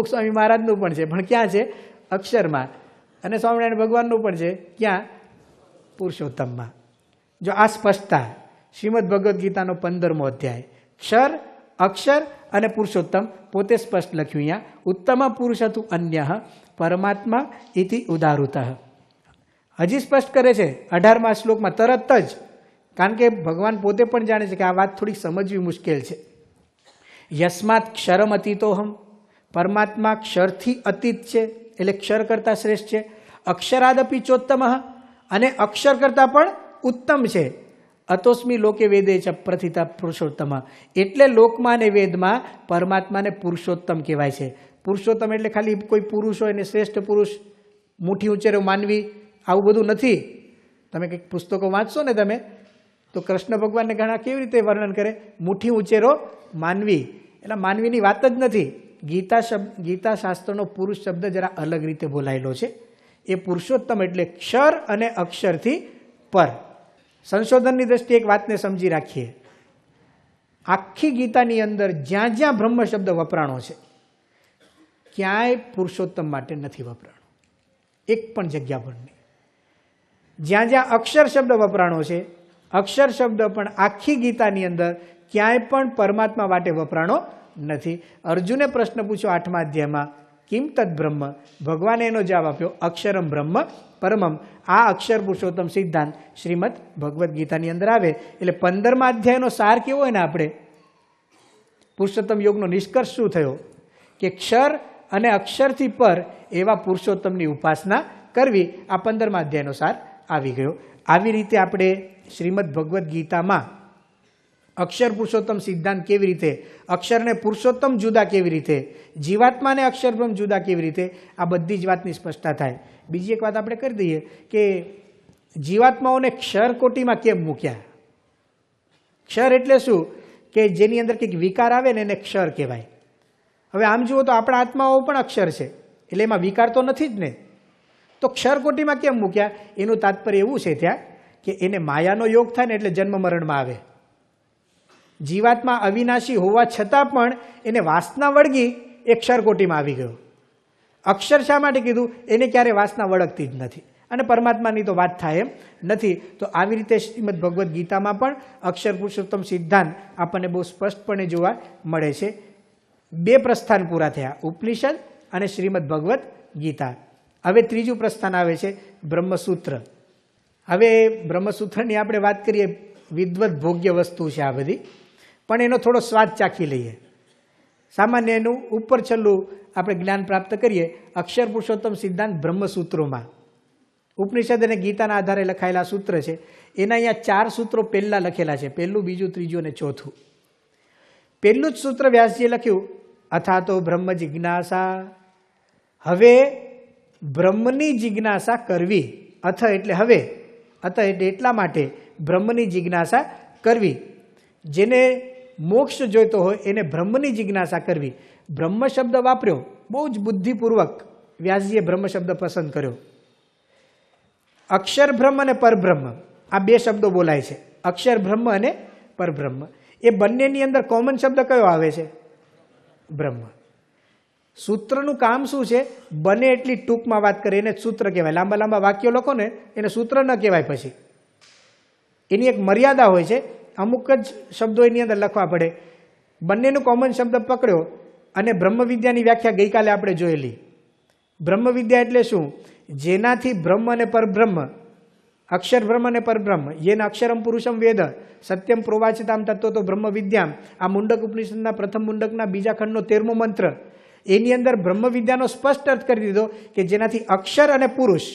સ્વામી મહારાજનું પણ છે, પણ ક્યાં છે? અક્ષરમાં. અને સ્વામિનારાયણ ભગવાનનું પણ છે, ક્યાં? પુરુષોત્તમમાં. જો આ સ્પષ્ટતા શ્રીમદ ભગવદ્ ગીતાનો 15મો અધ્યાય, ક્ષર, અક્ષર અને પુરુષોત્તમ પોતે સ્પષ્ટ લખ્યું અહીંયા. ઉત્તમ પુરુષ હતું અન્ય પરમાત્મા ઇતિ ઉદાહૃત. હજી સ્પષ્ટ કરે છે 18મા શ્લોકમાં તરત જ, કારણ કે ભગવાન પોતે પણ જાણે છે કે આ વાત થોડી સમજવી મુશ્કેલ છે. યસ્માત ક્ષરમ અતીતોહમ, પરમાત્મા ક્ષરથી અતીત છે, એટલે ક્ષર કરતાં શ્રેષ્ઠ છે. અક્ષરાદપી ચોત્તમ, અને અક્ષર કરતાં પણ ઉત્તમ છે. અતોસ્મી લોકે વેદે ચ પ્રથિતા પુરુષોત્તમ, એટલે લોકમાં અને વેદમાં પરમાત્માને પુરુષોત્તમ કહેવાય છે. પુરુષોત્તમ એટલે ખાલી કોઈ પુરુષ હોય ને શ્રેષ્ઠ પુરુષ, મુઠ્ઠી ઉંચેરો માનવી, આવું બધું નથી. તમે કંઈક પુસ્તકો વાંચશો ને તમે, તો કૃષ્ણ ભગવાનને ઘણા કેવી રીતે વર્ણન કરે? મુઠ્ઠી ઉંચેરો માનવી, એટલે માનવીની વાત જ નથી. ગીતા શાસ્ત્રનો પુરુષ શબ્દ જરા અલગ રીતે બોલાયેલો છે. એ પુરુષોત્તમ એટલે ક્ષર અને અક્ષરથી પર. સંશોધનની દ્રષ્ટિએ એક વાતને સમજી રાખીએ. આખી ગીતાની અંદર જ્યાં જ્યાં બ્રહ્મ શબ્દ વપરાણો છે, ક્યાંય પુરુષોત્તમ માટે નથી વપરાણો, એક પણ જગ્યા પર નહીં. જ્યાં જ્યાં અક્ષર શબ્દ વપરાણો છે, અક્ષર શબ્દ પણ આખી ગીતાની અંદર ક્યાંય પણ પરમાત્મા માટે વપરાણો નથી. અર્જુને પ્રશ્ન પૂછ્યો 8મા અધ્યાયમાં, કિમ તદ બ્રહ્મ? ભગવાને એનો જવાબ આપ્યો, અક્ષરમ બ્રહ્મ પરમમ. આ અક્ષર પુરુષોત્તમ સિદ્ધાંત શ્રીમદ ભગવદ્ ગીતાની અંદર આવે. એટલે 15મા અધ્યાયનો સાર કેવો હોય ને, આપણે પુરુષોત્તમ યોગનો નિષ્કર્ષ શું થયો? કે ક્ષર અને અક્ષરથી પર એવા પુરુષોત્તમની ઉપાસના કરવી. આ 15મા અધ્યાયનો સાર આવી ગયો. આવી રીતે આપણે શ્રીમદ ભગવદ્ ગીતામાં અક્ષર પુરુષોત્તમ સિદ્ધાંત કેવી રીતે, અક્ષરને પુરુષોત્તમ જુદા કેવી રીતે, જીવાત્માને અક્ષર બ્રહ્મ જુદા કેવી રીતે, આ બધી જ વાતની સ્પષ્ટતા થાય. બીજી એક વાત આપણે કરી દઈએ કે જીવાત્માઓને ક્ષર કોટીમાં કેમ મૂક્યા? ક્ષર એટલે શું? કે જેની અંદર કંઈક વિકાર આવે ને એને ક્ષર કહેવાય. હવે આમ જુઓ તો આપણા આત્માઓ પણ અક્ષર છે, એટલે એમાં વિકાર તો નથી જ ને. તો ક્ષર કોટીમાં કેમ મૂક્યા? એનું તાત્પર્ય એવું છે ત્યાં કે એને માયાનો યોગ થાય ને એટલે જન્મ મરણમાં આવે. જીવાત્મા અવિનાશી હોવા છતાં પણ એને વાસના વળગી એ ક્ષરકોટીમાં આવી ગયો. અક્ષર શા માટે કીધું? એને ક્યારે વાસના વળગતી જ નથી, અને પરમાત્માની તો વાત થાય એમ નથી. તો આવી રીતે શ્રીમદ ભગવદ્ ગીતામાં પણ અક્ષર પુરુષોત્તમ સિદ્ધાંત આપણને બહુ સ્પષ્ટપણે જોવા મળે છે. 2 પ્રસ્થાન પૂરા થયા, ઉપનિષદ અને શ્રીમદ ભગવદ્ ગીતા. હવે ત્રીજું પ્રસ્થાન આવે છે બ્રહ્મસૂત્ર. હવે બ્રહ્મસૂત્રની આપણે વાત કરીએ, વિદ્વત ભોગ્ય વસ્તુ છે આ બધી, પણ એનો થોડો સ્વાદ ચાખી લઈએ. સામાન્ય એનું ઉપર છેલ્લું આપણે જ્ઞાન પ્રાપ્ત કરીએ. અક્ષર પુરુષોત્તમ સિદ્ધાંત બ્રહ્મસૂત્રોમાં ઉપનિષદ અને ગીતાના આધારે લખાયેલા સૂત્ર છે. એના અહીંયા 4 સૂત્રો પહેલાં લખેલા છે, પહેલું, બીજું, ત્રીજું અને ચોથું. પહેલું જ સૂત્ર વ્યાસજીએ લખ્યું, અથાતો બ્રહ્મ જિજ્ઞાસા. હવે બ્રહ્મની જિજ્ઞાસા કરવી. અથ એટલે હવે, અથ એટલે એટલા માટે બ્રહ્મની જિજ્ઞાસા કરવી. જેને મોક્ષ જોઈતો હોય એને બ્રહ્મની જિજ્ઞાસા કરવી. બ્રહ્મ શબ્દ વાપર્યો, બહુ જ બુદ્ધિપૂર્વક વ્યાસજીએ બ્રહ્મ શબ્દ પસંદ કર્યો. અક્ષર બ્રહ્મ અને પરબ્રહ્મ, આ 2 શબ્દો બોલાય છે, અક્ષર બ્રહ્મ અને પરબ્રહ્મ. એ બંનેની અંદર કોમન શબ્દ કયો આવે છે? બ્રહ્મ. સૂત્રનું કામ શું છે? બને એટલી ટૂંકમાં વાત કરે એને સૂત્ર કહેવાય. લાંબા લાંબા વાક્યો લખો ને એને સૂત્ર ન કહેવાય. પછી એની એક મર્યાદા હોય છે, અમુક જ શબ્દો એની અંદર લખવા પડે. બંનેનું કોમન શબ્દ પકડ્યો. અને બ્રહ્મવિદ્યાની વ્યાખ્યા ગઈકાલે આપણે જોયેલી. બ્રહ્મવિદ્યા એટલે શું? જેનાથી બ્રહ્મ અને પરબ્રહ્મ, અક્ષર બ્રહ્મ અને પરબ્રહ્મ, યેન અક્ષરમ પુરુષમ વેદ સત્યમ પ્રોવાચિતામ તત્વો તો બ્રહ્મ વિદ્યામ. આ મુંડક ઉપનિષદના પ્રથમ મુંડકના 2જા ખંડનો 13મો મંત્ર. એની અંદર બ્રહ્મ વિદ્યાનો સ્પષ્ટ અર્થ કરી દીધો કે જેનાથી અક્ષર અને પુરુષ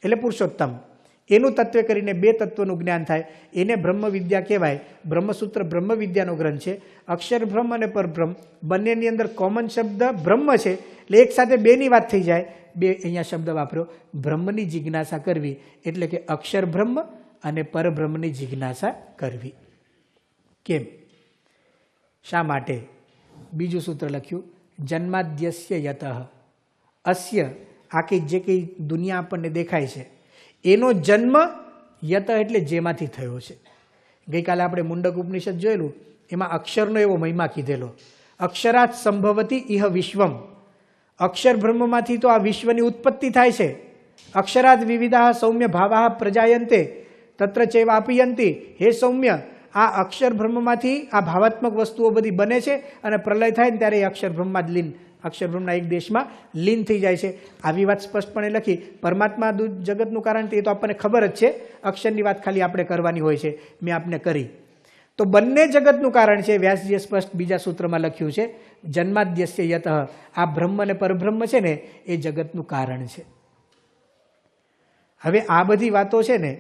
એટલે પુરુષોત્તમ એનું તત્વ કરીને 2 તત્વનું જ્ઞાન થાય, એને બ્રહ્મ વિદ્યા કહેવાય. બ્રહ્મસૂત્ર બ્રહ્મ વિદ્યાનો ગ્રંથ છે. અક્ષર બ્રહ્મ અને પરબ્રહ્મ બંનેની અંદર કોમન શબ્દ બ્રહ્મ છે, એટલે એક સાથે 2ની વાત થઈ જાય. 2 અહીંયા શબ્દ વાપર્યો, બ્રહ્મની જિજ્ઞાસા કરવી, એટલે કે અક્ષર બ્રહ્મ અને પરબ્રહ્મની જિજ્ઞાસા કરવી. કેમ? શા માટે? બીજું સૂત્ર લખ્યું, જન્માદ્યસ્ય યતઃ અસ્ય. આખી જે કંઈ દુનિયા આપણને દેખાય છે એનો જન્મ યત એટલે જેમાંથી થયો છે. ગઈકાલે આપણે મુંડક ઉપનિષદ જોયેલું, એમાં અક્ષરનો એવો મહિમા કીધેલો, અક્ષરાત સંભવતી ઇહ વિશ્વમ. અક્ષર બ્રહ્મમાંથી તો આ વિશ્વની ઉત્પત્તિ થાય છે. અક્ષરાદ વિવિધા સૌમ્ય ભાવા પ્રજાયંતે તત્ર ચૈવ આપયંતી. હે સૌમ્ય, આ અક્ષર બ્રહ્મમાંથી આ ભાવાત્મક વસ્તુઓ બધી બને છે અને પ્રલય થાય ને ત્યારે એ અક્ષર બ્રહ્મમાં જ લીન, અક્ષર બ્રહ્મના એક દેશમાં લીન થઈ જાય છે. આવી વાત સ્પષ્ટપણે લખી. પરમાત્મા જગતનું કારણ એ તો આપણને ખબર જ છે, અક્ષરની વાત ખાલી આપણે કરવાની હોય છે, મેં આપને કરી. તો બંને જગતનું કારણ છે. વ્યાસજીએ સ્પષ્ટ બીજા સૂત્રમાં લખ્યું છે, જન્માદ્યસ્ય યતઃ. આ બ્રહ્મ અને પરબ્રહ્મ છે ને એ જગતનું કારણ છે. હવે આ બધી વાતો છે ને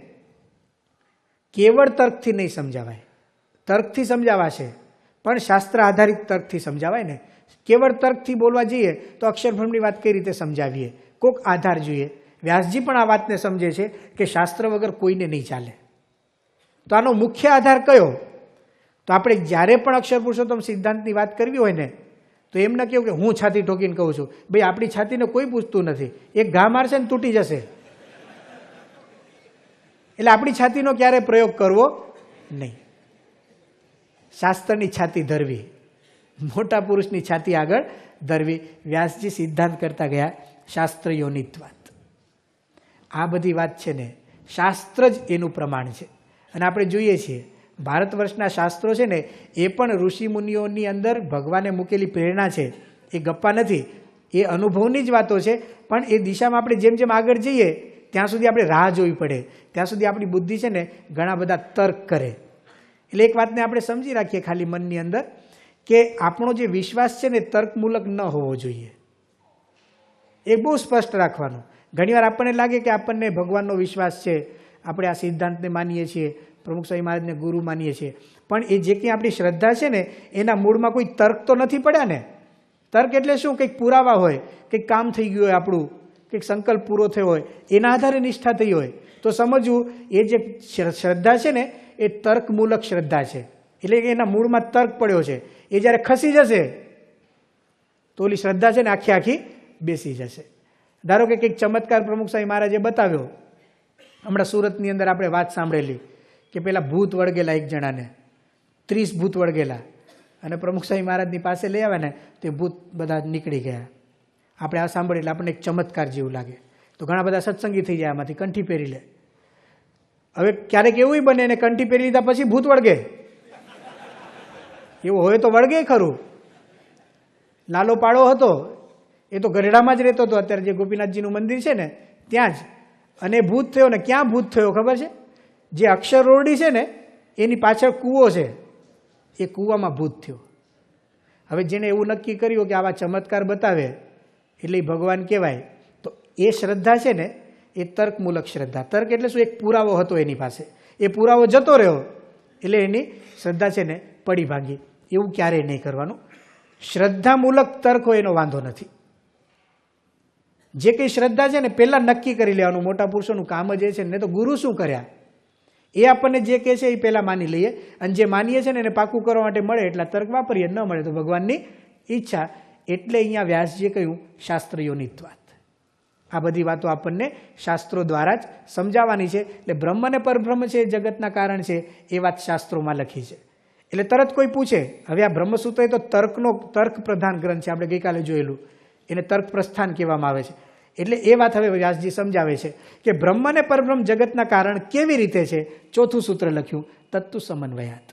કેવળ તર્કથી નહીં સમજાવાય. તર્કથી સમજાવાશે પણ શાસ્ત્ર આધારિત તર્કથી સમજાવાય ને. કેવળ તર્કથી બોલવા જઈએ તો અક્ષરબ્રહ્મની વાત કઈ રીતે સમજાવીએ? કોઈક આધાર જોઈએ. વ્યાસજી પણ આ વાતને સમજે છે કે શાસ્ત્ર વગર કોઈને નહીં ચાલે. તો આનો મુખ્ય આધાર કયો? તો આપણે જ્યારે પણ અક્ષર પુરુષોત્તમ સિદ્ધાંતની વાત કરવી હોય ને તો એમ ન કહ્યું કે હું છાતી ઠોકીને કહું છું. ભાઈ, આપણી છાતીને કોઈ પૂછતું નથી. એક ઘા મારશે ને તૂટી જશે. એટલે આપણી છાતીનો ક્યારે પ્રયોગ કરવો નહીં. શાસ્ત્રની છાતી ધરવી, મોટા પુરુષની છાતી આગળ ધરવી. વ્યાસજી સિદ્ધાંત કરતા ગયા શાસ્ત્રયોનિત્વાત. આ બધી વાત છે ને શાસ્ત્ર જ એનું પ્રમાણ છે. અને આપણે જોઈએ છીએ ભારત વર્ષના શાસ્ત્રો છે ને એ પણ ઋષિ મુનિઓની અંદર ભગવાને મૂકેલી પ્રેરણા છે. એ ગપ્પા નથી, એ અનુભવની જ વાતો છે. પણ એ દિશામાં આપણે જેમ જેમ આગળ જઈએ ત્યાં સુધી આપણે રાહ જોવી પડે. ત્યાં સુધી આપણી બુદ્ધિ છે ને ઘણા બધા તર્ક કરે. એટલે એક વાતને આપણે સમજી રાખીએ ખાલી મનની અંદર કે આપણો જે વિશ્વાસ છે ને તર્કમૂલક ન હોવો જોઈએ. એ બહુ સ્પષ્ટ રાખવાનું. ઘણીવાર આપણને લાગે કે આપણને ભગવાનનો વિશ્વાસ છે, આપણે આ સિદ્ધાંતને માનીએ છીએ, પ્રમુખ સ્વામી મહારાજને ગુરુ માનીએ છીએ, પણ એ જે કંઈ આપણી શ્રદ્ધા છે ને એના મૂળમાં કોઈ તર્ક તો નથી પડ્યા ને. તર્ક એટલે શું? કંઈક પુરાવા હોય, કંઈક કામ થઈ ગયું હોય આપણું, કંઈક સંકલ્પ પૂરો થયો હોય, એના આધારે નિષ્ઠા થઈ હોય તો સમજવું એ જે શ્રદ્ધા છે ને એ તર્કમૂલક શ્રદ્ધા છે. એટલે કે એના મૂળમાં તર્ક પડ્યો છે. એ જ્યારે ખસી જશે તો ઓલી શ્રદ્ધા છે ને આખી આખી બેસી જશે. ધારો કે કંઈક ચમત્કાર પ્રમુખ સ્વામી મહારાજે બતાવ્યો. હમણાં સુરતની અંદર આપણે વાત સાંભળેલી કે પેલા ભૂત વળગેલા એક જણાને, 30 ભૂત વળગેલા, અને પ્રમુખ સ્વામી મહારાજની પાસે લઈ આવ્યા ને તે ભૂત બધા નીકળી ગયા. આપણે આ સાંભળીએ એટલે આપણને એક ચમત્કાર જેવું લાગે. તો ઘણા બધા સત્સંગી થઈ જાય, આમાંથી કંઠી પહેરી લે. હવે ક્યારેક એવું બને ને કંઠી પહેરી લીધા પછી ભૂત વળગે. એવું હોય તો વળગે ખરું. લાલો પાડો હતો, એ તો ગરડામાં જ રહેતો હતો. અત્યારે જે ગોપીનાથજીનું મંદિર છે ને ત્યાં જ. અને ભૂત થયો ને ક્યાં ભૂત થયો ખબર છે? જે અક્ષર રોરડી છે ને એની પાછળ કૂવો છે, એ કૂવામાં ભૂત થયો. હવે જેને એવું નક્કી કર્યું કે આવા ચમત્કાર બતાવે એટલે એ ભગવાન કહેવાય, તો એ શ્રદ્ધા છે ને એ તર્કમૂલક શ્રદ્ધા. તર્ક એટલે શું? એક પુરાવો હતો એની પાસે, એ પુરાવો જતો રહ્યો એટલે એની શ્રદ્ધા છે ને પડી ભાંગી. એવું ક્યારેય નહીં કરવાનું. શ્રદ્ધામૂલક તર્ક હોય એનો વાંધો નથી. જે કંઈ શ્રદ્ધા છે ને પહેલાં નક્કી કરી લેવાનું. મોટા પુરુષોનું કામ જ એ છે ને. તો ગુરુ શું કર્યા એ આપણને જે કહે છે એ પહેલાં માની લઈએ, અને જે માનીએ છીએ ને એને પાકું કરવા માટે મળે એટલા તર્ક વાપરીએ, ન મળે તો ભગવાનની ઈચ્છા. એટલે અહીંયા વ્યાસજીએ કહ્યું શાસ્ત્રયોનિત્વાત. આ બધી વાતો આપણને શાસ્ત્રો દ્વારા જ સમજાવવાની છે. એટલે બ્રહ્મ અને પરબ્રહ્મ છે એ જગતના કારણ છે એ વાત શાસ્ત્રોમાં લખી છે. એટલે તરત કોઈ પૂછે, હવે આ બ્રહ્મસૂત્ર એ તો તર્ક પ્રધાન ગ્રંથ છે, આપણે ગઈકાલે જોયેલું, એને તર્ક પ્રસ્થાન કહેવામાં આવે છે. એટલે એ વાત હવે વ્યાસજી સમજાવે છે કે બ્રહ્મ અને પરબ્રહ્મ જગતના કારણ કેવી રીતે છે. ચોથું સૂત્ર લખ્યું તત્તુ સમન્વયાત.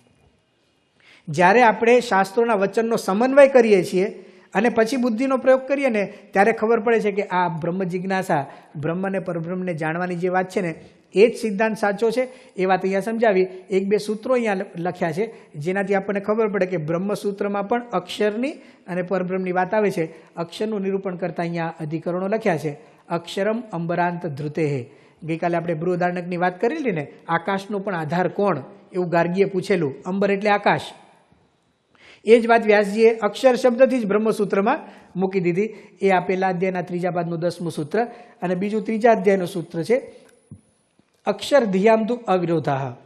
જ્યારે આપણે શાસ્ત્રોના વચનનો સમન્વય કરીએ છીએ અને પછી બુદ્ધિનો પ્રયોગ કરીએ ને ત્યારે ખબર પડે છે કે આ બ્રહ્મ જિજ્ઞાસા, બ્રહ્મ અને પરબ્રહ્મને જાણવાની જે વાત છે ને એ જ સિદ્ધાંત સાચો છે. એ વાત અહીંયા સમજાવી. 1-2 સૂત્રો અહીંયા લખ્યા છે જેનાથી આપણને ખબર પડે કે બ્રહ્મસૂત્રમાં પણ અક્ષરની અને પરબ્રહ્મની વાત આવે છે. અક્ષરનું નિરૂપણ કરતાં અહીંયા અધિકરણો લખ્યા છે. અક્ષરમ અંબરાંત ધ્રુતેહે. ગઈકાલે આપણે બૃહદારણ્યકની વાત કરેલી ને, આકાશનો પણ આધાર કોણ એવું ગાર્ગીએ પૂછેલું. અંબર એટલે આકાશ. એ જ વાત વ્યાસજીએ અક્ષર શબ્દથી જ બ્રહ્મસૂત્રમાં મૂકી દીધી. એ આ પહેલા અધ્યાયના 3જા પાદનું 10મું સૂત્ર, અને બીજું 3જા અધ્યાયનું સૂત્ર છે અક્ષર ધિયામતુ અવિરોધા.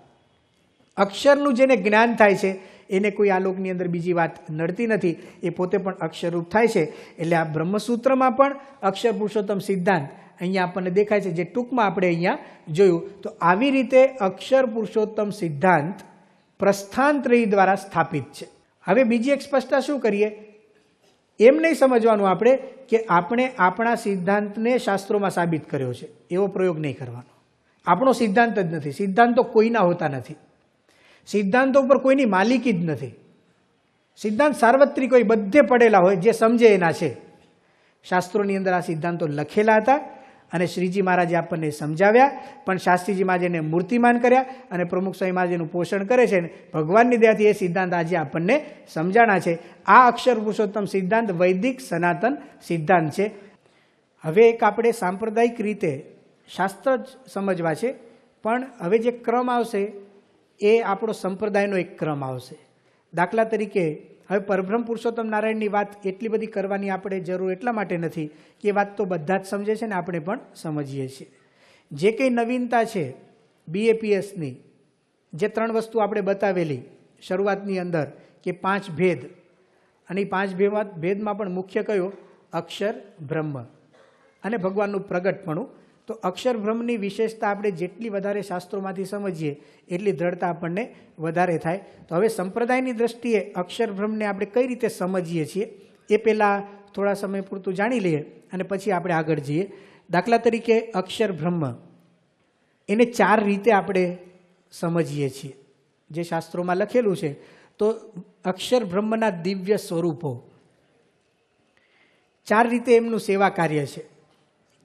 અક્ષરનું જેને જ્ઞાન થાય છે એને કોઈ આલોકની અંદર બીજી વાત નડતી નથી, એ પોતે પણ અક્ષરરૂપ થાય છે. એટલે આ બ્રહ્મસૂત્રમાં પણ અક્ષર પુરુષોત્તમ સિદ્ધાંત અહીંયા આપણને દેખાય છે, જે ટૂંકમાં આપણે અહીંયા જોયું. તો આવી રીતે અક્ષર પુરુષોત્તમ સિદ્ધાંત પ્રસ્થાનત્રયી દ્વારા સ્થાપિત છે. હવે બીજી એક સ્પષ્ટતા શું કરીએ એમ નહીં સમજવાનું આપણે કે આપણે આપણા સિદ્ધાંતને શાસ્ત્રોમાં સાબિત કર્યો છે, એવો પ્રયોગ નહીં કરવાનો. આપણો સિદ્ધાંત જ નથી. સિદ્ધાંતો કોઈના હોતા નથી. સિદ્ધાંતો ઉપર કોઈની માલિકી જ નથી. સિદ્ધાંત સાર્વત્રિક હોય, બધે પડેલા હોય, જે સમજે એના છે. શાસ્ત્રોની અંદર આ સિદ્ધાંતો લખેલા હતા અને શ્રીજી મહારાજે આપણને સમજાવ્યા, પણ શાસ્ત્રીજી મહારાજ એને મૂર્તિમાન કર્યા અને પ્રમુખ સ્વામી મહારાજ એનું પોષણ કરે છે. ભગવાનની દયાથી એ સિદ્ધાંત આજે આપણને સમજાણા છે. આ અક્ષર પુરુષોત્તમ સિદ્ધાંત વૈદિક સનાતન સિદ્ધાંત છે. હવે એક આપણે સાંપ્રદાયિક રીતે શાસ્ત્ર જ સમજવા છે, પણ હવે જે ક્રમ આવશે એ આપણો સંપ્રદાયનો એક ક્રમ આવશે. દાખલા તરીકે હવે પરબ્રહ્મ પુરુષોત્તમ નારાયણની વાત એટલી બધી કરવાની આપણે જરૂર એટલા માટે નથી કે એ વાત તો બધા જ સમજે છે ને આપણે પણ સમજીએ છીએ. જે કંઈ નવીનતા છે BAPSની, જે 3 વસ્તુ આપણે બતાવેલી શરૂઆતની અંદર કે 5 ભેદ, અને એ 5 ભેદમાં પણ મુખ્ય કયો? અક્ષર બ્રહ્મ અને ભગવાનનું પ્રગટપણું. તો અક્ષર બ્રહ્મની વિશેષતા આપણે જેટલી વધારે શાસ્ત્રોમાંથી સમજીએ એટલી દ્રઢતા આપણને વધારે થાય. તો હવે સંપ્રદાયની દ્રષ્ટિએ અક્ષર બ્રહ્મને આપણે કઈ રીતે સમજીએ છીએ એ પહેલાં થોડા સમય પૂરતું જાણી લઈએ અને પછી આપણે આગળ જઈએ. દાખલા તરીકે અક્ષર બ્રહ્મ એને 4 રીતે આપણે સમજીએ છીએ, જે શાસ્ત્રોમાં લખેલું છે. તો અક્ષર બ્રહ્મના દિવ્ય સ્વરૂપો 4 રીતે એમનું સેવા કાર્ય છે.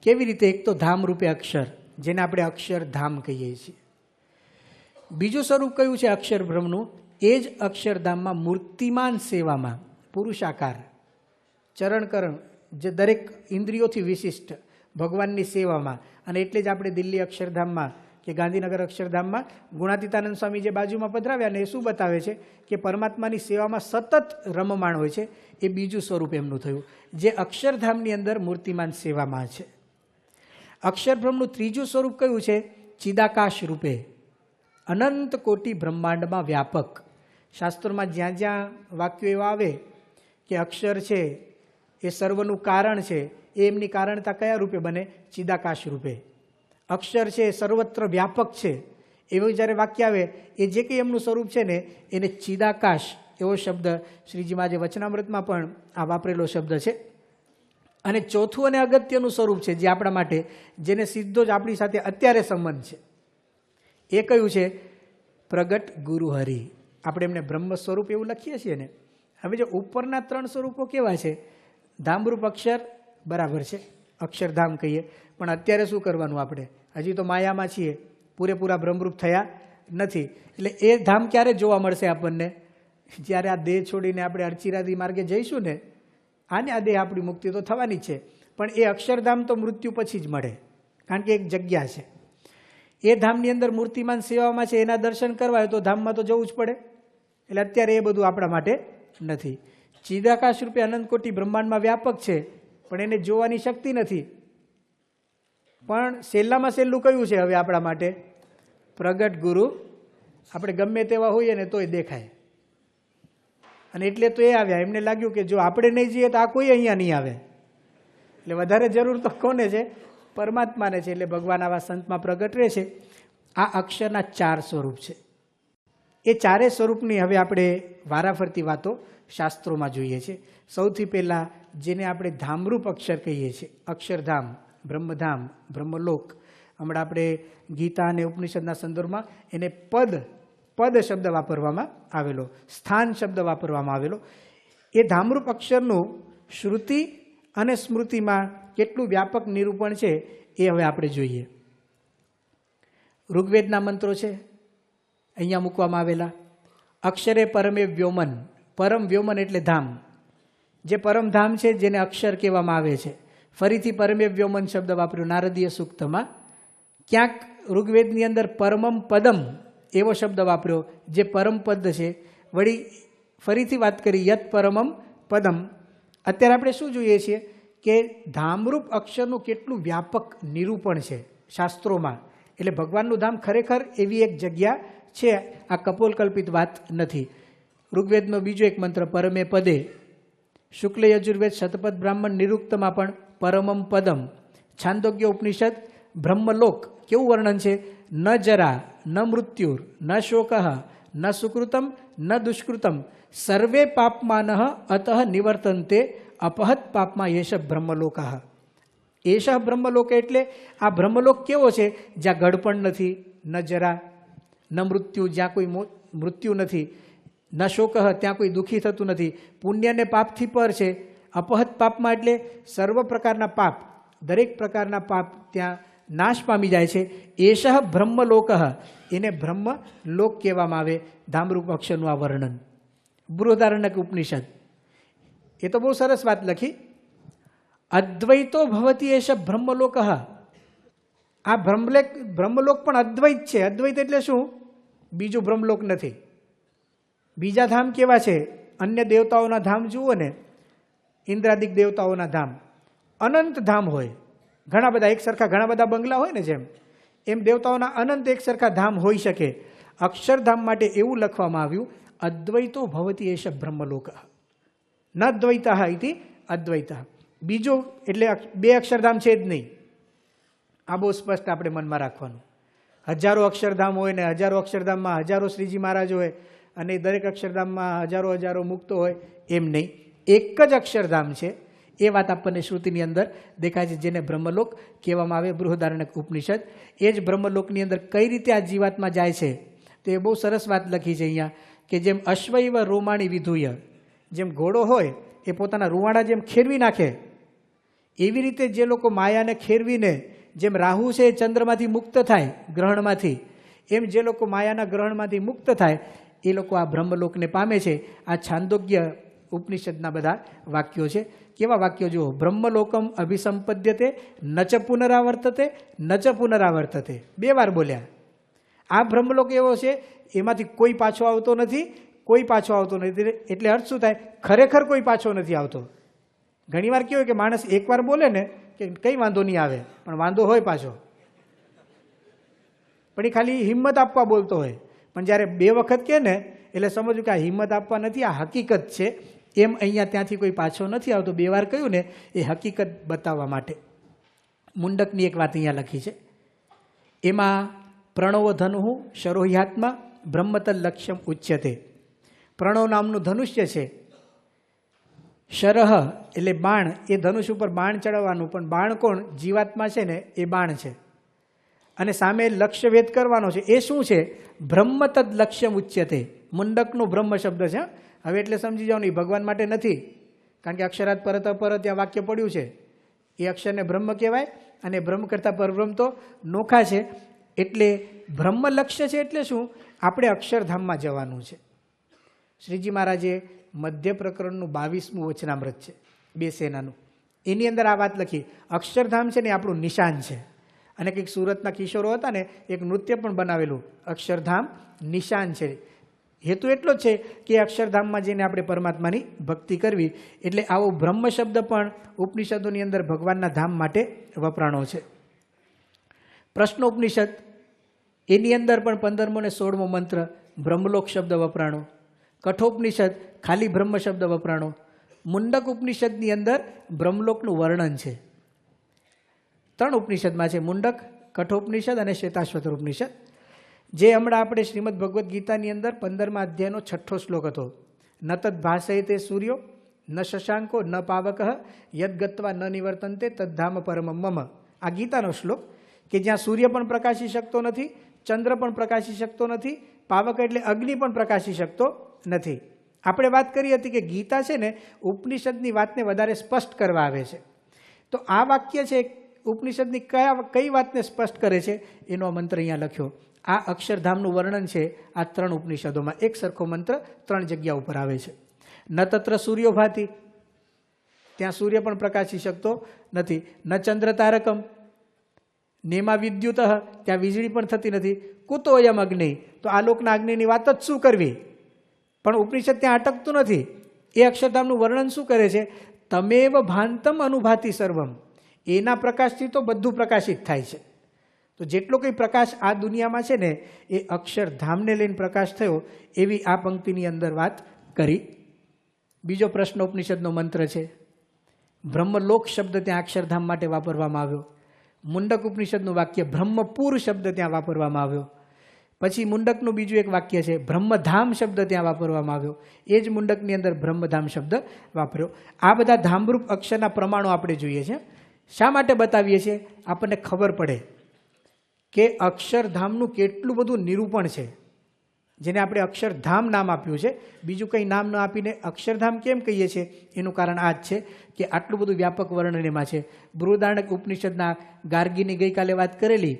કેવી રીતે? એક તો ધામ રૂપે અક્ષર, જેને આપણે અક્ષરધામ કહીએ છીએ. બીજું સ્વરૂપ કયું છે અક્ષર બ્રહ્મનું? એ જ અક્ષરધામમાં મૂર્તિમાન સેવામાં પુરુષાકાર ચરણકરણ, જે દરેક ઇન્દ્રિયોથી વિશિષ્ટ ભગવાનની સેવામાં. અને એટલે જ આપણે દિલ્હી અક્ષરધામમાં કે ગાંધીનગર અક્ષરધામમાં ગુણાતીતાનંદ સ્વામી જે બાજુમાં પધરાવ્યા ને એ શું બતાવે છે કે પરમાત્માની સેવામાં સતત રમમાણ હોય છે. એ બીજું સ્વરૂપ એમનું થયું, જે અક્ષરધામની અંદર મૂર્તિમાન સેવામાં છે. અક્ષરબ્રહ્મનું ત્રીજું સ્વરૂપ કયું છે? ચિદાકાશ રૂપે અનંત કોટી બ્રહ્માંડમાં વ્યાપક. શાસ્ત્રોમાં જ્યાં જ્યાં વાક્યો એવા આવે કે અક્ષર છે એ સર્વનું કારણ છે, એ એમની કારણતા કયા રૂપે બને? ચિદાકાશ રૂપે. અક્ષર છે એ સર્વત્ર વ્યાપક છે, એવું જ્યારે વાક્ય આવે એ જે કંઈ એમનું સ્વરૂપ છે ને એને ચિદાકાશ એવો શબ્દ શ્રીજી મહારાજે વચનામૃતમાં પણ આ વાપરેલો શબ્દ છે. અને ચોથું અને અગત્યનું સ્વરૂપ છે જે આપણા માટે, જેને સીધો જ આપણી સાથે અત્યારે સંબંધ છે, એ કયું છે? પ્રગટ ગુરુ હરિ. આપણે એમને બ્રહ્મ સ્વરૂપ એવું લખીએ છીએ ને. હવે જો ઉપરના 3 સ્વરૂપો કેવા છે? ધામરૂપ અક્ષર બરાબર છે, અક્ષરધામ કહીએ. પણ અત્યારે શું કરવાનું? આપણે હજી તો માયામાં છીએ, પૂરેપૂરા બ્રહ્મરૂપ થયા નથી. એટલે એ ધામ ક્યારે જોવા મળશે આપણને? જ્યારે આ દેહ છોડીને આપણે અર્ચિરાદી માર્ગે જઈશું ને, આને આ દેહ આપણી મુક્તિ તો થવાની છે. પણ એ અક્ષરધામ તો મૃત્યુ પછી જ મળે, કારણ કે એક જગ્યા છે. એ ધામની અંદર મૂર્તિમાન સેવામાં છે, એના દર્શન કરવા હોય તો ધામમાં તો જવું જ પડે. એટલે અત્યારે એ બધું આપણા માટે નથી. ચિદાકાશ રૂપે અનંત કોટી બ્રહ્માંડમાં વ્યાપક છે, પણ એને જોવાની શક્તિ નથી. પણ છેલ્લામાં છેલ્લું કયું છે હવે આપણા માટે? પ્રગટ ગુરુ. આપણે ગમે તેવા હોઈએ ને તોય દેખાય. અને એટલે તો એ આવ્યા. એમને લાગ્યું કે જો આપણે નહીં જઈએ તો આ કોઈ અહીંયા નહીં આવે. એટલે વધારે જરૂર તો કોને છે? પરમાત્માને છે. એટલે ભગવાન આવા સંતમાં પ્રગટ રહે છે. આ અક્ષરના 4 સ્વરૂપ છે. એ 4 સ્વરૂપની હવે આપણે વારાફરતી વાતો શાસ્ત્રોમાં જોઈએ છીએ. સૌથી પહેલાં જેને આપણે ધામરૂપ અક્ષર કહીએ છીએ, અક્ષરધામ, બ્રહ્મધામ, બ્રહ્મલોક. હમણાં આપણે ગીતા અને ઉપનિષદના સંદર્ભમાં એને પદ શબ્દ વાપરવામાં આવેલો, સ્થાન શબ્દ વાપરવામાં આવેલો. એ ધામરૂપ અક્ષરનું શ્રુતિ અને સ્મૃતિમાં કેટલું વ્યાપક નિરૂપણ છે એ હવે આપણે જોઈએ. ઋગ્વેદના મંત્રો છે અહીંયા મૂકવામાં આવેલા. અક્ષરે પરમે વ્યોમન. પરમ વ્યોમન એટલે ધામ. જે પરમધામ છે જેને અક્ષર કહેવામાં આવે છે. ફરીથી પરમે વ્યોમન શબ્દ વાપર્યો નારદીય સૂક્તમાં. ક્યાંક ઋગ્વેદની અંદર પરમમ પદમ એવો શબ્દ વાપર્યો, જે પરમ પદ છે. વળી ફરીથી વાત કરી યત પરમમ પદમ. અત્યારે આપણે શું જોઈએ છીએ કે ધામરૂપ અક્ષરનું કેટલું વ્યાપક નિરૂપણ છે શાસ્ત્રોમાં. એટલે ભગવાનનું ધામ ખરેખર એવી એક જગ્યા છે, આ કપોલકલ્પિત વાત નથી. ઋગ્વેદનો બીજો એક મંત્ર પરમે પદે. શુક્લ યજુર્વેદ શતપથ બ્રાહ્મણ નિરુક્તમાં પણ પરમમ પદમ. છાંદોગ્ય ઉપનિષદ બ્રહ્મલોક કેવું વર્ણન છે? ન જરા ન મૃત્યુર ન શોક ન સુકૃતમ ન દુષ્કૃતમ સર્વે પાપમાન અતઃ નિવર્તન્તે અપહત પાપમાં યેશ બ્રહ્મલોક. એશ બ્રહ્મલોક એટલે આ બ્રહ્મલોક કેવો છે? જ્યાં ગડપણ નથી, ન જરા, ન મૃત્યુ, જ્યાં કોઈ મૃત્યુ નથી, ન શોક, ત્યાં કોઈ દુઃખી થતું નથી, પુણ્ય ને પાપથી પર છે. અપહત પાપમાં એટલે સર્વ પ્રકારના પાપ, દરેક પ્રકારના પાપ ત્યાં નાશ પામી જાય છે. એશ બ્રહ્મલોક, એને બ્રહ્મલોક કહેવામાં આવે. ધામરૂપ અક્ષરનું આ વર્ણન બૃહદારણ્યક ઉપનિષદ. એ તો બહુ સરસ વાત લખી. અદ્વૈતો ભવતી એશ બ્રહ્મલોક. આ બ્રહ્મલોક પણ અદ્વૈત છે. અદ્વૈત એટલે શું? બીજું બ્રહ્મલોક નથી. બીજા ધામ કેવા છે? અન્ય દેવતાઓના ધામ જુઓ ને, ઇન્દ્રાદિક દેવતાઓના ધામ અનંત ધામ હોય, ઘણા બધા એક સરખા, ઘણા બધા બંગલા હોય ને, જેમ એમ દેવતાઓના અનંત એક સરખા ધામ હોઈ શકે. અક્ષરધામ માટે એવું લખવામાં આવ્યું, અદ્વૈતો ભવતી એશ બ્રહ્મલોક, ન દ્વૈત ઇતિ અદ્વૈત. બીજો એટલે બે અક્ષરધામ છે જ નહીં. આ બહુ સ્પષ્ટ આપણે મનમાં રાખવાનું. હજારો અક્ષરધામ હોય ને હજારો અક્ષરધામમાં હજારો શ્રીજી મહારાજ હોય અને દરેક અક્ષરધામમાં હજારો હજારો મુક્તો હોય, એમ નહીં. એક જ અક્ષરધામ છે. એ વાત આપણને શ્રુતિની અંદર દેખાય છે, જેને બ્રહ્મલોક કહેવામાં આવે. બૃહદારણ્યક ઉપનિષદ. એ જ બ્રહ્મલોકની અંદર કઈ રીતે આ જીવાત્મા જાય છે તો એ બહુ સરસ વાત લખી છે અહીંયા, કે જેમ અશ્વૈવ રોમાણી વિધુય, જેમ ઘોડો હોય એ પોતાના રૂવાણા જેમ ખેરવી નાખે, એવી રીતે જે લોકો માયાને ખેરવીને, જેમ રાહુ છે એ ચંદ્રમાંથી મુક્ત થાય ગ્રહણમાંથી, એમ જે લોકો માયાના ગ્રહણમાંથી મુક્ત થાય એ લોકો આ બ્રહ્મલોકને પામે છે. આ છાંદોગ્ય ઉપનિષદના બધા વાક્યો છે. કેવા વાક્યો જુઓ? બ્રહ્મલોકમ અભિસંપદ્યતે ન ચ પુનરાવર્તતે ન ચ પુનરાવર્તતે. 2 વાર બોલ્યા. આ બ્રહ્મલોક એવો છે એમાંથી કોઈ પાછો આવતો નથી, કોઈ પાછો આવતો નથી. એટલે અર્થ શું થાય? ખરેખર કોઈ પાછો નથી આવતો. ઘણીવાર કેવું કે માણસ એકવાર બોલે ને કે કંઈ વાંધો નહીં આવે, પણ વાંધો હોય પાછો. પણ એ ખાલી હિંમત આપવા બોલતો હોય. પણ જ્યારે 2 વખત કહે ને એટલે સમજવું કે આ હિંમત આપવા નથી, આ હકીકત છે. એમ અહીંયા ત્યાંથી કોઈ પાછો નથી આવતો. 2 વાર કહ્યું ને એ હકીકત બતાવવા માટે. મુંડકની એક વાત અહીંયા લખી છે. એમાં પ્રણવ ધનુઃ શરોહ્યાત્મા બ્રહ્મતલ લક્ષ્યમ ઉચ્યતે. પ્રણવ નામનું ધનુષ્ય છે. શરહ એટલે બાણ, એ ધનુષ ઉપર બાણ ચડાવવાનું. પણ બાણ કોણ? જીવાત્મા છે ને એ બાણ છે. અને સામે લક્ષ્ય ભેદ કરવાનો છે. એ શું છે? બ્રહ્મતદ લક્ષ્યમ ઉચ્યતે. મુંડકનું બ્રહ્મ શબ્દ છે. હવે એટલે સમજી જાઓ, નહીં ભગવાન માટે નથી, કારણ કે અક્ષરાત પરત અપર ત્યાં વાક્ય પડ્યું છે. એ અક્ષરને બ્રહ્મ કહેવાય અને બ્રહ્મ કરતાં પરબ્રહ્મ તો નોખા છે. એટલે બ્રહ્મ લક્ષ્ય છે. એટલે શું? આપણે અક્ષરધામમાં જવાનું છે. શ્રીજી મહારાજે મધ્ય પ્રકરણનું 22મું વચનામૃત છે, 2 સેનાનું. એની અંદર આ વાત લખી, અક્ષરધામ છે ને આપણું નિશાન છે. અને કંઈક સુરતના કિશોરો હતા ને, એક નૃત્ય પણ બનાવેલું, અક્ષરધામ નિશાન છે. હેતુ એટલો જ છે કે અક્ષરધામમાં જઈને આપણે પરમાત્માની ભક્તિ કરવી. એટલે આવો બ્રહ્મ શબ્દ પણ ઉપનિષદોની અંદર ભગવાનના ધામ માટે વપરાણો છે. પ્રશ્ન ઉપનિષદ એની અંદર પણ 15મો અને 16મો મંત્ર બ્રહ્મલોક શબ્દ વપરાણો. કઠોપનિષદ ખાલી બ્રહ્મ શબ્દ વપરાણો. મુંડક ઉપનિષદની અંદર બ્રહ્મલોકનું વર્ણન છે. 3 ઉપનિષદમાં છે, મુંડક, કઠોપનિષદ અને શ્વેતાશ્વતર ઉપનિષદ. જે હમણાં આપણે શ્રીમદ ભગવદ્ ગીતાની અંદર 15મા અધ્યાયનો 6ઠ્ઠો શ્લોક હતો. ન તદ ભાષયતે સૂર્યો ન શશાંકો ન પાવક યદ ગત્વા ન નિવર્તન્તે તદ્ધામ પરમમ મમ. આ ગીતાનો શ્લોક કે જ્યાં સૂર્ય પણ પ્રકાશી શકતો નથી, ચંદ્ર પણ પ્રકાશી શકતો નથી, પાવક એટલે અગ્નિ પણ પ્રકાશી શકતો નથી. આપણે વાત કરી હતી કે ગીતા છે ને ઉપનિષદની વાતને વધારે સ્પષ્ટ કરવા આવે છે. તો આ વાક્ય છે ઉપનિષદની કઈ વાતને સ્પષ્ટ કરે છે એનો મંત્ર અહીંયા લખ્યો. આ અક્ષરધામનું વર્ણન છે આ 3 ઉપનિષદોમાં. એક સરખો મંત્ર 3 જગ્યા ઉપર આવે છે. ન તત્ર સૂર્યો ભાતિ, ત્યાં સૂર્ય પણ પ્રકાશી શકતો નથી. ન ચંદ્ર તારકમ, નેમા વિદ્યુત, ત્યાં વીજળી પણ થતી નથી. કુતો અયમ અગ્નિ, તો આ લોકના અગ્નિની વાત જ શું કરવી. પણ ઉપનિષદ ત્યાં અટકતું નથી. એ અક્ષરધામનું વર્ણન શું કરે છે? તમેવ ભાંતમ અનુભાતિ સર્વમ. એના પ્રકાશથી તો બધું પ્રકાશિત થાય છે. તો જેટલો કંઈ પ્રકાશ આ દુનિયામાં છે ને એ અક્ષરધામને લઈને પ્રકાશ થયો, એવી આ પંક્તિની અંદર વાત કરી. બીજો પ્રશ્ન ઉપનિષદનો મંત્ર છે. બ્રહ્મલોક શબ્દ ત્યાં અક્ષરધામ માટે વાપરવામાં આવ્યો. મુંડક ઉપનિષદનું વાક્ય બ્રહ્મપુર શબ્દ ત્યાં વાપરવામાં આવ્યો. પછી મુંડકનું બીજું એક વાક્ય છે, બ્રહ્મધામ શબ્દ ત્યાં વાપરવામાં આવ્યો. એ જ મુંડકની અંદર બ્રહ્મધામ શબ્દ વાપર્યો. આ બધા ધામરૂપ અક્ષરના પ્રમાણો આપણે જોઈએ છે. શા માટે બતાવીએ છીએ? આપણને ખબર પડે કે અક્ષરધામનું કેટલું બધું નિરૂપણ છે, જેને આપણે અક્ષરધામ નામ આપ્યું છે. બીજું કંઈ નામ ન આપીને અક્ષરધામ કેમ કહીએ છીએ? એનું કારણ આ જ છે કે આટલું બધું વ્યાપક વર્ણન એમાં છે. બૃહદારણ્યક ઉપનિષદના ગાર્ગીની ગઈકાલે વાત કરેલી,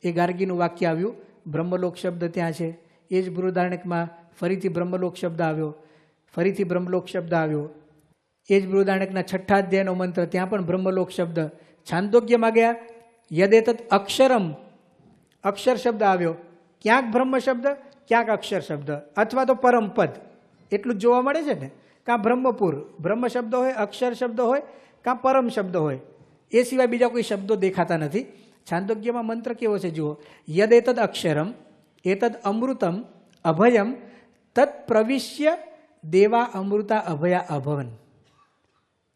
એ ગાર્ગીનું વાક્ય આવ્યું, બ્રહ્મલોક શબ્દ ત્યાં છે. એ જ બૃહદારણ્યકમાં ફરીથી બ્રહ્મલોક શબ્દ આવ્યો, ફરીથી બ્રહ્મલોક શબ્દ આવ્યો. એ જ બૃહદારણ્યકના 6ઠ્ઠા અધ્યાયનો મંત્ર, ત્યાં પણ બ્રહ્મલોક શબ્દ. છાંદોગ્યમાં ગયા, યદેતત અક્ષરમ, અક્ષર શબ્દ આવ્યો. ક્યાંક બ્રહ્મ શબ્દ, ક્યાંક અક્ષર શબ્દ, અથવા તો પરમપદ, એટલું જ જોવા મળે છે ને. કાં બ્રહ્મપુર, બ્રહ્મ શબ્દ હોય, અક્ષર શબ્દ હોય, કાં પરમ શબ્દ હોય. એ સિવાય બીજા કોઈ શબ્દો દેખાતા નથી. છાંદોગ્યમાં મંત્ર કેવો છે જુઓ, યદેતદ અક્ષરમ એતદ અમૃતમ અભયમ તત્ પ્રવિશ્ય દેવા અમૃતા અભયા અભવન.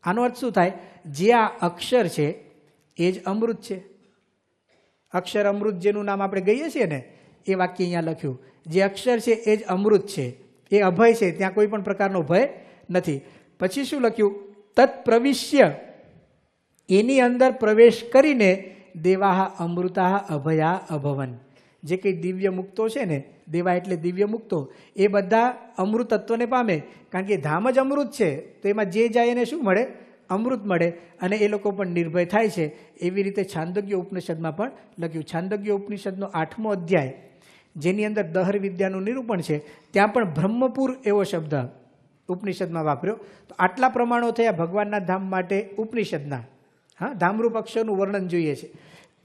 આનો અર્થ શું થાય? જે આ અક્ષર છે એ જ અમૃત છે. અક્ષર અમૃત જેનું નામ આપણે ગઈએ છીએ ને, એ વાક્ય અહીંયા લખ્યું. જે અક્ષર છે એ જ અમૃત છે, એ અભય છે, ત્યાં કોઈ પણ પ્રકારનો ભય નથી. પછી શું લખ્યું? તત્ પ્રવિશ્ય, એની અંદર પ્રવેશ કરીને દેવાહ અમૃતા અભયા અભવન. જે કંઈ દિવ્ય મુક્તો છે ને, દેવા એટલે દિવ્ય મુક્તો, એ બધા અમૃતત્વને પામે. કારણ કે ધામ જ અમૃત છે, તો એમાં જે જાય એને શું મળે? અમૃત મળે. અને એ લોકો પણ નિર્ભય થાય છે. એવી રીતે છાંદોગ્ય ઉપનિષદમાં પણ લખ્યું. છાંદોગ્ય ઉપનિષદનો 8મો અધ્યાય, જેની અંદર દહર વિદ્યાનું નિરૂપણ છે, ત્યાં પણ બ્રહ્મપુર એવો શબ્દ ઉપનિષદમાં વાપર્યો. તો આટલા પ્રમાણો થયા ભગવાનના ધામ માટે ઉપનિષદના. હા, ધામરૂપ અક્ષરનું વર્ણન જોઈએ છે.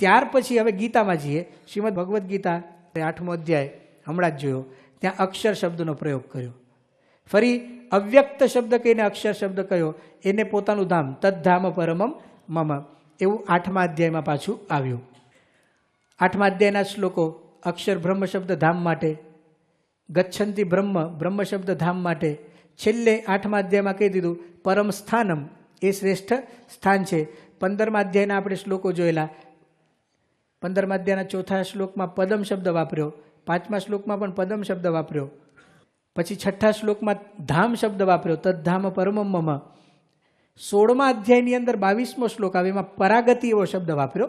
ત્યાર પછી હવે ગીતામાં જઈએ. શ્રીમદ ભગવદ્ ગીતા 8મો અધ્યાય હમણાં જ જોયો, ત્યાં અક્ષર શબ્દનો પ્રયોગ કર્યો. ફરી અવ્યક્ત શબ્દ કહીને અક્ષર શબ્દ કયો, એને પોતાનું ધામ, તદ્ધામ પરમમ મમ, એવું 8મા અધ્યાયમાં પાછું આવ્યું. 8મા અધ્યાયના શ્લોકો અક્ષર બ્રહ્મ શબ્દ ધામ માટે, ગચ્છંતી બ્રહ્મ, બ્રહ્મ શબ્દ ધામ માટે. છેલ્લે 8મા અધ્યાયમાં કહી દીધું પરમ સ્થાનમ, એ શ્રેષ્ઠ સ્થાન છે. 15મા અધ્યાયના આપણે શ્લોકો જોયેલા. 15મા અધ્યાયના 4થા શ્લોકમાં પદમ શબ્દ વાપર્યો, 5મા શ્લોકમાં પણ પદમ શબ્દ વાપર્યો. પછી 6ઠ્ઠા શ્લોકમાં ધામ શબ્દ વાપર્યો, તદ્ધામ પરમમ મમ. 16મા અધ્યાયની અંદર 22મો શ્લોક આવે, એમાં પરાગતિ એવો શબ્દ વાપર્યો,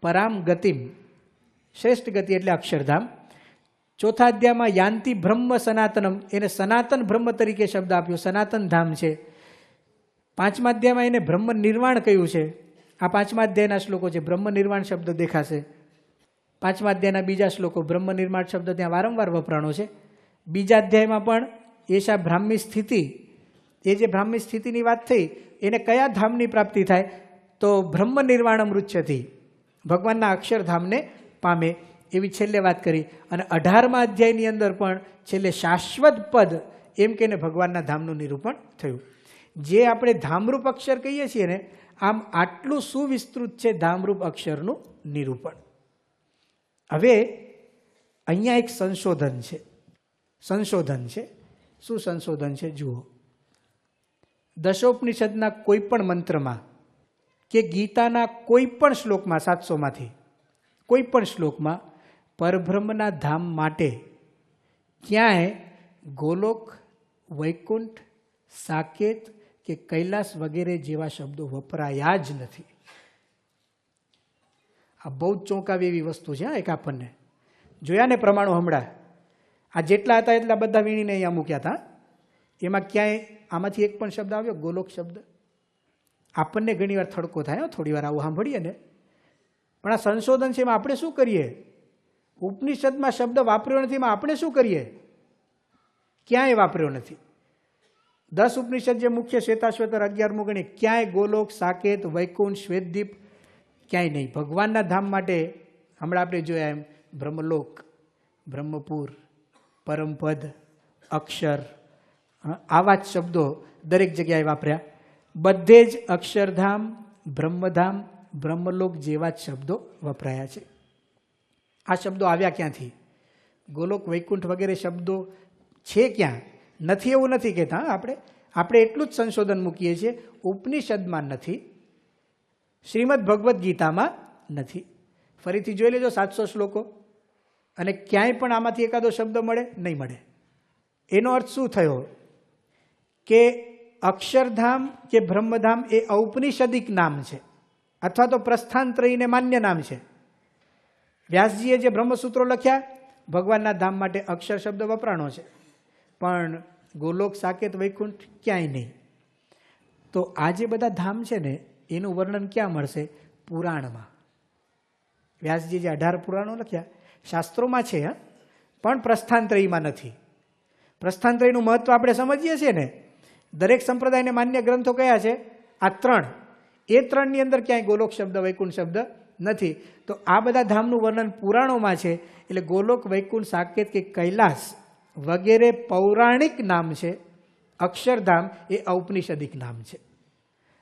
પરામ ગતિમ, શ્રેષ્ઠ ગતિ એટલે અક્ષરધામ. 4થા અધ્યાયમાં યાંતિ બ્રહ્મ સનાતનમ, એને સનાતન બ્રહ્મ તરીકે શબ્દ આપ્યો, સનાતન ધામ છે. 5મા અધ્યાયમાં એને બ્રહ્મ નિર્વાણ કહ્યું છે. આ 5મા અધ્યાયના શ્લોકો છે. બ્રહ્મ નિર્વાણ શબ્દ દેખાશે. 5મા અધ્યાયના બીજા શ્લોકો, બ્રહ્મ નિર્માણ શબ્દ ત્યાં વારંવાર વપરાણો છે. બીજા અધ્યાયમાં પણ એશા બ્રાહ્મી સ્થિતિ, એ જે બ્રાહ્મી સ્થિતિની વાત થઈ, એને કયા ધામની પ્રાપ્તિ થાય? તો બ્રહ્મ નિર્વાણમ રુચ્યથી, ભગવાનના અક્ષરધામને પામે, એવી છેલ્લે વાત કરી. અને 18મા અધ્યાયની અંદર પણ છેલ્લે શાશ્વત પદ એમ કહીને ભગવાનના ધામનું નિરૂપણ થયું. જે આપણે ધામરૂપ અક્ષર કહીએ છીએ ને, આમ આટલું સુવિસ્તૃત છે ધામરૂપ અક્ષરનું નિરૂપણ. હવે અહીંયા એક સંશોધન છે. સંશોધન છે. શું સંશોધન છે? જુઓ, દશોપનિષદના કોઈ પણ મંત્રમાં કે ગીતાના કોઈ પણ શ્લોકમાં, 700માંથી કોઈ પણ શ્લોકમાં પરબ્રહ્મના ધામ માટે ક્યાંય ગોલોક, વૈકુંઠ, સાકેત કે કૈલાસ વગેરે જેવા શબ્દો વપરાયા જ નથી. આ બહુ જ ચોંકાવી એવી વસ્તુ છે. એક આપણને જોયા ને પ્રમાણો હમણાં, આ જેટલા હતા એટલા બધા વીણીને અહીંયા મૂક્યા હતા. એમાં ક્યાંય આમાંથી એક પણ શબ્દ આવ્યો ગોલોક શબ્દ? આપણને ઘણી વાર થડકો થાય, થોડી વાર આવું સાંભળીએ ને. પણ આ સંશોધન છે, એમાં આપણે શું કરીએ? ઉપનિષદમાં શબ્દ વાપર્યો નથી, એમાં આપણે શું કરીએ? ક્યાંય વાપર્યો નથી. 10 ઉપનિષદ જે મુખ્ય શ્વેતાશ્વતર 11મું ગણી, ક્યાંય ગોલોક, સાકેત, વૈકુંઠ, શ્વેતદીપ ક્યાંય નહીં. ભગવાનના ધામ માટે હમણાં આપણે જોયા એમ બ્રહ્મલોક, બ્રહ્મપુર, પરમપદ, અક્ષર, આવા જ શબ્દો દરેક જગ્યાએ વાપર્યા. બધે જ અક્ષરધામ, બ્રહ્મધામ, બ્રહ્મલોક જેવા જ શબ્દો વપરાયા છે. આ શબ્દો આવ્યા ક્યાંથી? ગોલોક, વૈકુંઠ વગેરે શબ્દો છે ક્યાં? નથી એવું નથી કહેતા. આપણે એટલું જ સંશોધન મૂકીએ છીએ, ઉપનિષદમાં નથી, શ્રીમદ ભગવદ્ ગીતામાં નથી. ફરીથી જોઈ લેજો 700 શ્લોકો. અને ક્યાંય પણ આમાંથી એકાદો શબ્દ મળે? નહીં મળે. એનો અર્થ શું થયો કે અક્ષરધામ કે બ્રહ્મધામ એ ઔપનિષદિક નામ છે અથવા તો પ્રસ્થાનત્રયીને માન્ય નામ છે. વ્યાસજીએ જે બ્રહ્મસૂત્રો લખ્યા, ભગવાનના ધામ માટે અક્ષર શબ્દ વપરાણો છે, પણ ગોલોક, સાકેત, વૈકુંઠ ક્યાંય નહીં. તો આ જે બધા ધામ છે ને એનું વર્ણન ક્યાં મળશે? પુરાણમાં. વ્યાસજી જે 18 પુરાણો લખ્યા શાસ્ત્રોમાં છે, પણ પ્રસ્થાનત્રયીમાં નથી. પ્રસ્થાનત્રયીનું મહત્વ આપણે સમજીએ છીએ ને. દરેક સંપ્રદાયને માન્ય ગ્રંથો કયા છે? આ 3. એ 3ની અંદર ક્યાંય ગોલોક શબ્દ, વૈકુંઠ શબ્દ નથી. તો આ બધા ધામનું વર્ણન પુરાણોમાં છે. એટલે ગોલોક, વૈકુંઠ, સાકેત કે કૈલાસ વગેરે પૌરાણિક નામ છે. અક્ષરધામ એ ઔપનિષદિક નામ છે.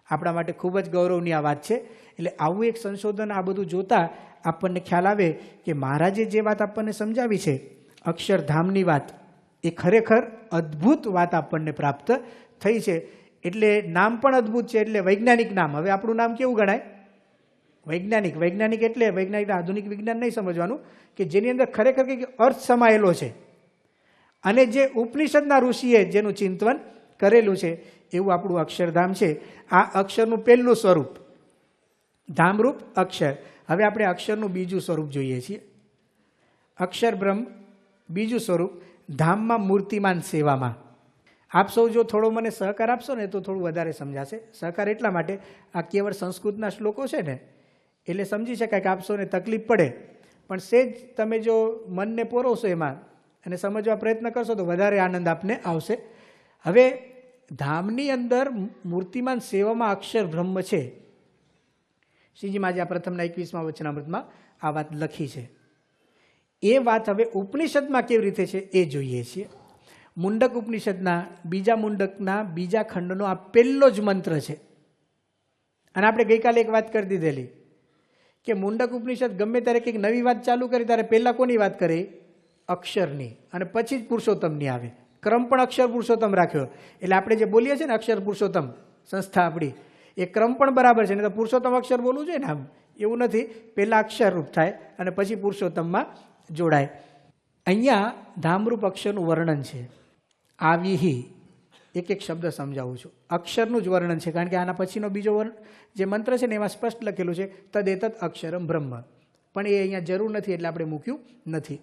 આપણા માટે ખૂબ જ ગૌરવની આ વાત છે. એટલે આવું એક સંશોધન આ બધું જોતા આપણને ખ્યાલ આવે કે મહારાજે જે વાત આપણને સમજાવી છે અક્ષરધામની વાત, એ ખરેખર અદ્ભુત વાત આપણને પ્રાપ્ત થઈ છે. એટલે નામ પણ અદ્ભુત છે. એટલે વૈજ્ઞાનિક નામ. હવે આપણું નામ કેવું ગણાય? વૈજ્ઞાનિક. વૈજ્ઞાનિક એટલે વૈજ્ઞાનિક આધુનિક વિજ્ઞાન નહીં સમજવાનું, કે જેની અંદર ખરેખર કંઈક અર્થ સમાયેલો છે. અને જે ઉપનિષદના ઋષિએ જેનું ચિંતન કરેલું છે એવું આપણું અક્ષરધામ છે. આ અક્ષરનું પહેલું સ્વરૂપ ધામરૂપ અક્ષર. હવે આપણે અક્ષરનું બીજું સ્વરૂપ જોઈએ છીએ. અક્ષર બ્રહ્મ બીજું સ્વરૂપ ધામમાં મૂર્તિમાન સેવામાં. આપ સૌ જો થોડો મને સહકાર આપશો ને તો થોડું વધારે સમજાશે. સહકાર એટલા માટે, આ કેવળ સંસ્કૃતના શ્લોકો છે ને એટલે સમજી શકાય કે આપ સૌને તકલીફ પડે, પણ સેજ તમે જો મનને પોરોશો એમાં અને સમજવા પ્રયત્ન કરશો તો વધારે આનંદ આપને આવશે. હવે ધામની અંદર મૂર્તિમાન સેવામાં અક્ષર બ્રહ્મ છે. શ્રીજી મહારાજે આ પ્રથમના 21મા વચનામૃતમાં આ વાત લખી છે. એ વાત હવે ઉપનિષદમાં કેવી રીતે છે એ જોઈએ છીએ. મુંડક ઉપનિષદના બીજા મુંડકના બીજા ખંડનો આ પહેલો જ મંત્ર છે. અને આપણે ગઈકાલે એક વાત કરી દીધેલી કે મુંડક ઉપનિષદ ગમે ત્યારે કંઈક નવી વાત ચાલુ કરી ત્યારે પહેલાં કોની વાત કરે? અક્ષરની, અને પછી જ પુરુષોત્તમની આવે. ક્રમ પણ અક્ષર પુરુષોત્તમ રાખ્યો. એટલે આપણે જે બોલીએ છીએ ને અક્ષર પુરુષોત્તમ સંસ્થા આપણી, એ ક્રમ પણ બરાબર છે. નહીં તો પુરુષોત્તમ અક્ષર બોલવું જોઈએ ને, આમ એવું નથી. પહેલાં અક્ષર રૂપ થાય અને પછી પુરુષોત્તમમાં જોડાય. અહીંયા ધામરૂપ અક્ષરનું વર્ણન છે. આવીહી એક એક શબ્દ સમજાવું છું. અક્ષરનું જ વર્ણન છે, કારણ કે આના પછીનો બીજો જે મંત્ર છે ને એમાં સ્પષ્ટ લખેલું છે તદેતત અક્ષરમ બ્રહ્મ, પણ એ અહીંયા જરૂર નથી એટલે આપણે મૂક્યું નથી.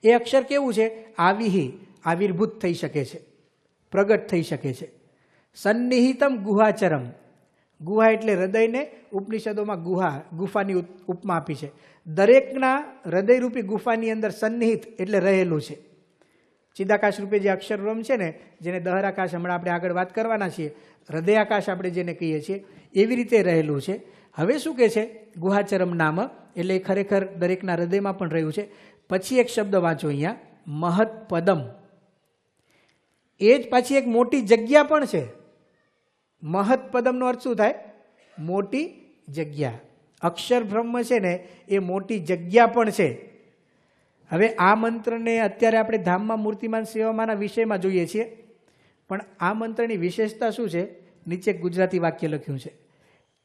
એ અક્ષર કેવું છે? આવીહી, આવિર્ભૂત થઈ શકે છે, પ્રગટ થઈ શકે છે. સન્નિહિતમ ગુહાચરમ. ગુહા એટલે હૃદયને ઉપનિષદોમાં ગુફાની ઉપમા આપી છે. દરેકના હૃદયરૂપી ગુફાની અંદર સન્નિહિત એટલે રહેલું છે. ચિદાકાશ રૂપે જે અક્ષર બ્રહ્મ છે ને, જેને દહરાકાશ હમણાં આપણે આગળ વાત કરવાના છીએ, હૃદયાકાશ આપણે જેને કહીએ છીએ, એવી રીતે રહેલું છે. હવે શું કહે છે? ગુહાચરમ નામ, એટલે ખરેખર દરેકના હૃદયમાં પણ રહ્યું છે. પછી એક શબ્દ વાંચો અહીંયા, મહત્પદમ. એ જ પાછી એક મોટી જગ્યા પણ છે. મહત્પદમનો અર્થ શું થાય? મોટી જગ્યા. અક્ષર બ્રહ્મ છે ને એ મોટી જગ્યા પણ છે. હવે આ મંત્રને અત્યારે આપણે ધામમાં મૂર્તિમાન સેવામાંના વિષયમાં જોઈએ છીએ, પણ આ મંત્રની વિશેષતા શું છે? નીચે ગુજરાતી વાક્ય લખ્યું છે,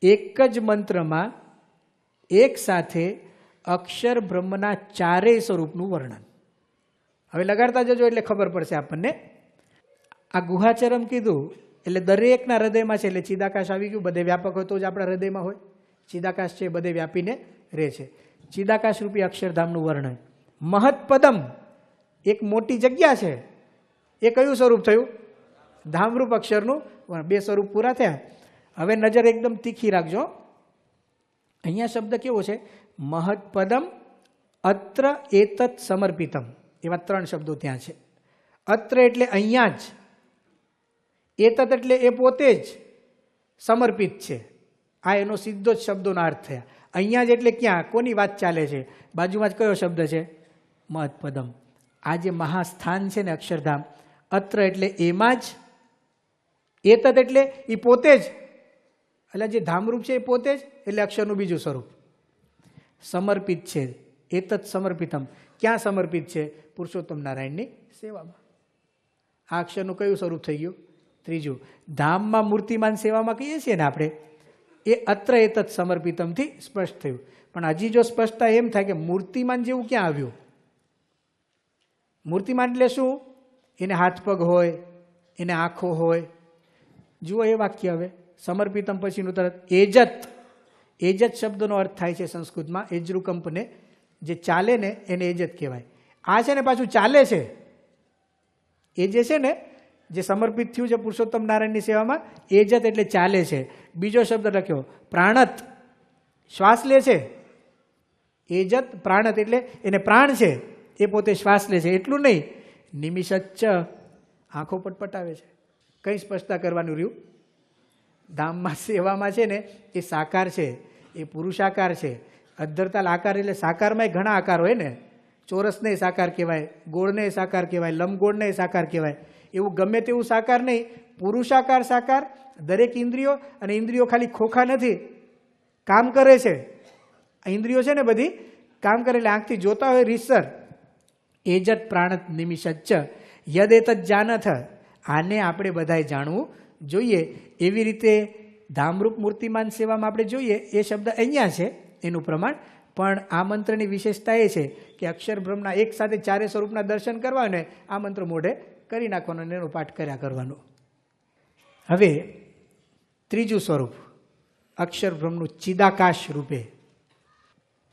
એક જ મંત્રમાં એક સાથે અક્ષર બ્રહ્મના ચારેય સ્વરૂપનું વર્ણન. હવે લગાડતા જજો એટલે ખબર પડશે આપણને. આ ગુહાચરમ કીધું એટલે દરેકના હૃદયમાં છે. એટલે ચિદાકાશ આવી ગયું, બધે વ્યાપક હોય તો જ આપણા હૃદયમાં હોય. ચિદાકાશ છે બધે વ્યાપીને રહે છે. ચિદાકાશ રૂપી અક્ષરધામનું વર્ણન. મહત્પદમ એક મોટી જગ્યા છે. એ કયું સ્વરૂપ થયું? ધામરૂપ અક્ષરનું. 2 સ્વરૂપ પૂરા થયા. હવે નજર એકદમ તીખી રાખજો. અહીંયા શબ્દ કેવો છે? મહત્પદમ અત્ર એતત સમર્પિતમ. એવા 3 શબ્દો ત્યાં છે. અત્ર એટલે અહીંયા જ, એતત એટલે એ પોતે જ સમર્પિત છે. આ એનો સીધો જ શબ્દોના અર્થ થયા. અહીંયા જ એટલે ક્યાં? કોની વાત ચાલે છે? બાજુમાં જ કયો શબ્દ છે? મહત્પદમ. આ જે મહાસ્થાન છે ને અક્ષરધામ, અત્ર એટલે એમાં જ, એતત એટલે એ પોતે જ, એટલે જે ધામરૂપ છે એ પોતે જ, એટલે અક્ષરનું બીજું સ્વરૂપ. સમર્પિત છે, એતત સમર્પિતમ. ક્યાં સમર્પિત છે? પુરુષોત્તમ નારાયણની સેવામાં. આ અક્ષરનું કયું સ્વરૂપ થઈ ગયું? ત્રીજું. ધામમાં મૂર્તિમાન સેવામાં કહીએ છીએ ને આપણે, એ અત્ર એતત સમર્પિતમથી સ્પષ્ટ થયું. પણ હજી જો સ્પષ્ટતા એમ થાય કે મૂર્તિમાન જેવું ક્યાં આવ્યું? મૂર્તિમાન એટલે શું? એને હાથ પગ હોય, એને આંખો હોય. જુઓ એ વાક્ય હવે સમર્પિતમ પછીનું તરત એજત. એજત શબ્દનો અર્થ થાય છે સંસ્કૃતમાં એજરૂકંપને, જે ચાલે ને એને એજત કહેવાય. આ છે ને પાછું ચાલે છે. એ જે છે ને જે સમર્પિત થયું છે પુરુષોત્તમ નારાયણની સેવામાં, એજત એટલે ચાલે છે. બીજો શબ્દ લખ્યો પ્રાણત, શ્વાસ લે છે. એજત પ્રાણત એટલે એને પ્રાણ છે, એ પોતે શ્વાસ લે છે. એટલું નહીં, નિમિષચ્ચ આંખો પટપટાવે છે. કઈ સ્પષ્ટતા કરવાનું રહ્યું? ધામમાં સેવામાં છે ને એ સાકાર છે, એ પુરુષાકાર છે. અધ્ધરતાલ આકાર એટલે સાકારમાં ઘણા આકાર હોય ને. ચોરસને સાકાર કહેવાય, ગોળને સાકાર કહેવાય, લંબગોળને સાકાર કહેવાય. એવું ગમે તેવું સાકાર નહીં, પુરુષાકાર સાકાર. દરેક ઇન્દ્રિયો, અને ઇન્દ્રિયો ખાલી ખોખા નથી, કામ કરે છે. આ ઇન્દ્રિયો છે ને બધી કામ કરે, એટલે આંખથી જોતા હોય રીતસર. એજત પ્રાણત નિમિષચ્ચ યદેતત જાનથ. આને આપણે બધાએ જાણવું જોઈએ. એવી રીતે ધામરૂપ મૂર્તિમાન સેવામાં આપણે જોઈએ એ શબ્દ અહીંયા છે એનું પ્રમાણ. પણ આ મંત્રની વિશેષતા એ છે કે અક્ષર બ્રહ્મના એક સાથે ચારે સ્વરૂપના દર્શન કરવા ને આ મંત્ર મોઢે કરી નાખવાનો અને એનો પાઠ કર્યા કરવાનો. હવે ત્રીજું સ્વરૂપ અક્ષર બ્રહ્મનું ચિદાકાશ રૂપે.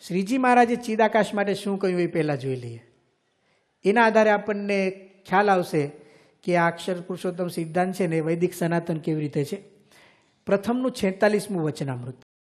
શ્રીજી મહારાજે ચિદાકાશ માટે શું કહ્યું એ પહેલાં જોઈ લઈએ. એના આધારે આપણને ખ્યાલ આવશે કે આ અક્ષર પુરુષોત્તમ સિદ્ધાંત છે ને વૈદિક સનાતન કેવી રીતે છે. પ્રથમનું 46મું વચનામૃત.